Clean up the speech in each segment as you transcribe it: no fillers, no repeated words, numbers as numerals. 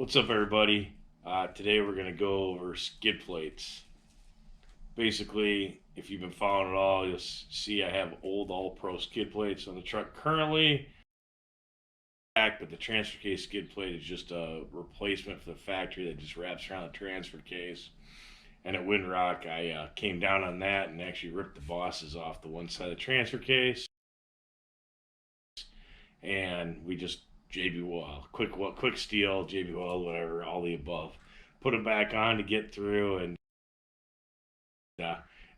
What's up, everybody? Today we're going to go over skid plates. Basically, if you've been following it all, you'll see I have old All-Pro skid plates on the truck currently. But the transfer case skid plate is just a replacement for the factory that just wraps around the transfer case. And at Windrock, I came down on that and actually ripped the bosses off the one side of the transfer case. And we just JB Weld, quick steel, JB Weld, whatever, all the above. Put it back on to get through, and uh,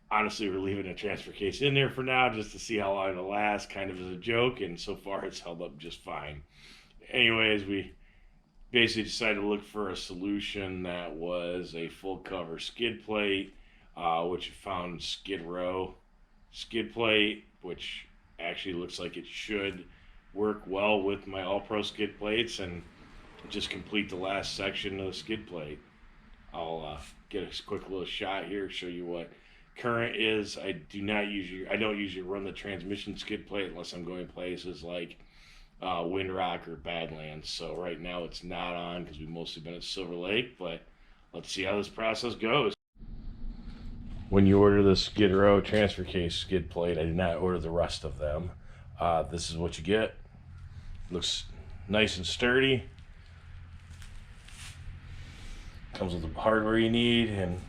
honestly, we're leaving the transfer case in there for now just to see how long it'll last, kind of as a joke, and so far it's held up just fine. Anyways, we basically decided to look for a solution that was a full cover skid plate, which we found Skid Row skid plate, which actually looks like it should work well with my All-Pro skid plates and just complete the last section of the skid plate. I'll get a quick little shot here, show you what current is. I don't usually run the transmission skid plate unless I'm going places like Windrock or Badlands. So right now it's not on because we've mostly been at Silver Lake, but let's see how this process goes. When you order the Skid Row transfer case skid plate, I did not order the rest of them. This is what you get. Looks nice and sturdy. Comes with the hardware you need, and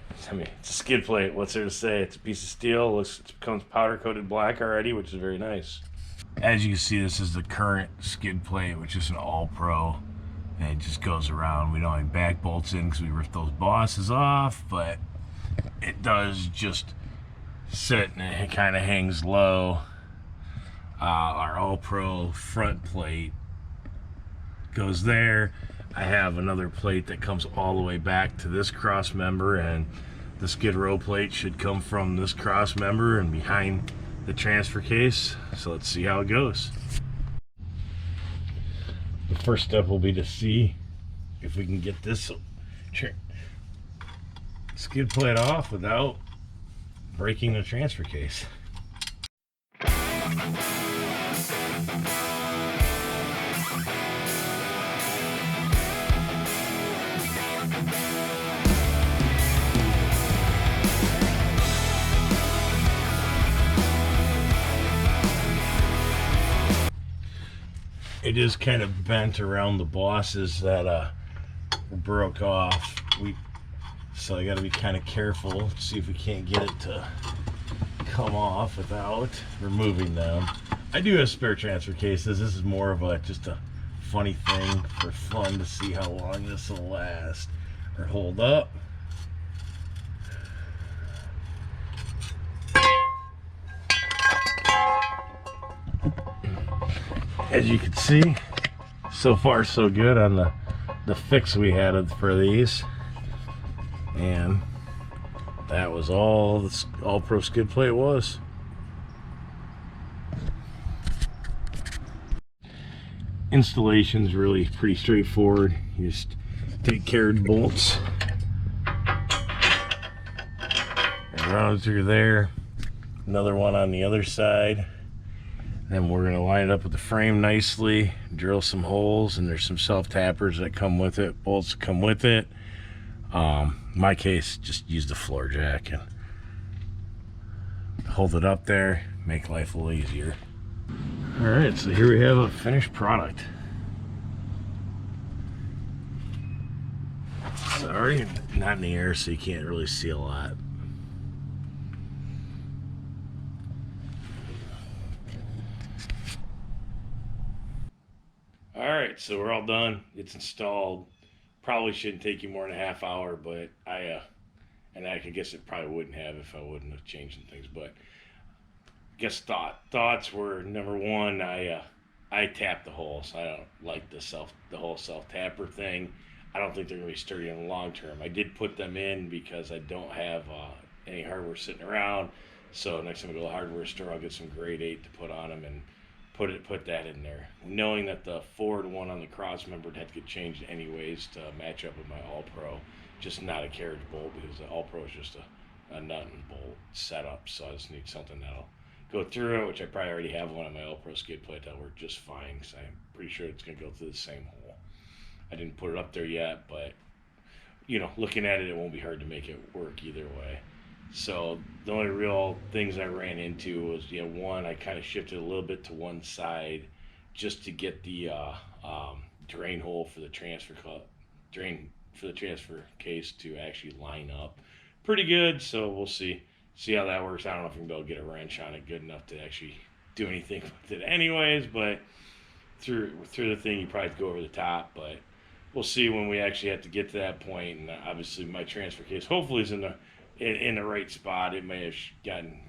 it's a skid plate. What's there to say? It's a piece of steel. It becomes powder coated black already, which is very nice. As you can see, this is the current skid plate, which is an All-Pro, and it just goes around. We don't have back bolts in because we ripped those bosses off, but it does just sit and it kind of hangs low. Our All-Pro front plate goes there. I have another plate that comes all the way back to this cross member, and the Skid Row plate should come from this cross member and behind the transfer case. So let's see how it goes. The first step will be to see if we can get this skid plate off without breaking the transfer case. It is kind of bent around the bosses that broke off. So I got to be kind of careful, see if we can't get it to come off without removing them. I do have spare transfer cases. This is more of just a funny thing for fun to see how long this will last or hold up. As you can see, so far so good on the fix we had for these, and that was all this All-Pro skid plate was. Installation's really pretty straightforward. You just take carriage bolts and run it through there, another one on the other side. Then we're going to line it up with the frame nicely, drill some holes, and there's some self-tappers that come with it, bolts that come with it. In my case, just use the floor jack and hold it up there, make life a little easier. Alright, so here we have a finished product. Sorry, not in the air, so you can't really see a lot. Alright, so we're all done. It's installed. Probably shouldn't take you more than a half hour, but I guess it probably wouldn't have if I wouldn't have changed things. But I guess thoughts were, number one, I tapped the holes. I don't like the whole self-tapper thing. I don't think they're going to be sturdy in the long term. I did put them in because I don't have any hardware sitting around. So next time I go to the hardware store, I'll get some grade 8 to put on them and put that in there, knowing that the forward one on the cross member had to get changed anyways to match up with my All-Pro, just not a carriage bolt, because the All-Pro is just a nut and bolt setup. So I just need something that'll go through it, which I probably already have one on my All-Pro skid plate that'll work just fine, because I'm pretty sure it's going to go through the same hole. I didn't put it up there yet, but looking at it, it won't be hard to make it work either way. So the only real things I ran into was, one, I kind of shifted a little bit to one side just to get the drain hole for the transfer case to actually line up pretty good. So we'll see how that works. I don't know if we can be able to get a wrench on it good enough to actually do anything with it, anyways. But through the thing, you probably have to go over the top, but we'll see when we actually have to get to that point. And obviously, my transfer case hopefully is in the right spot. It may have gotten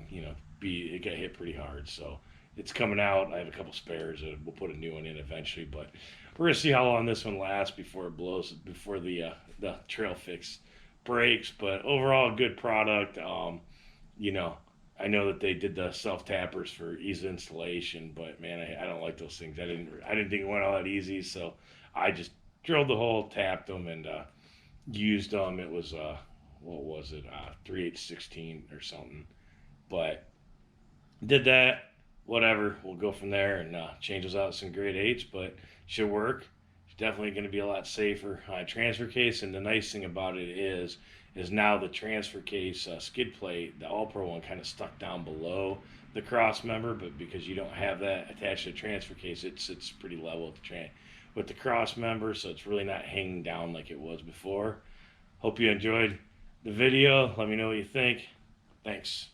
it got hit pretty hard, so it's coming out. I have a couple spares. We'll put a new one in eventually, but we're gonna see how long this one lasts before it blows, before the trail fix breaks. But overall, good product. I know that they did the self tappers for ease of installation, but man, I don't like those things. I didn't think it went all that easy, so I just drilled the hole, tapped them, and used them. It was what was it, 3/8/16 or something. But did that. Whatever. We'll go from there and changes out some grade 8s, but should work. It's definitely going to be a lot safer transfer case. And the nice thing about it is now the transfer case skid plate, the All Pro one, kind of stuck down below the cross member, but because you don't have that attached to the transfer case, it sits pretty level with the cross member, so it's really not hanging down like it was before. Hope you enjoyed the video. Let me know what you think. Thanks.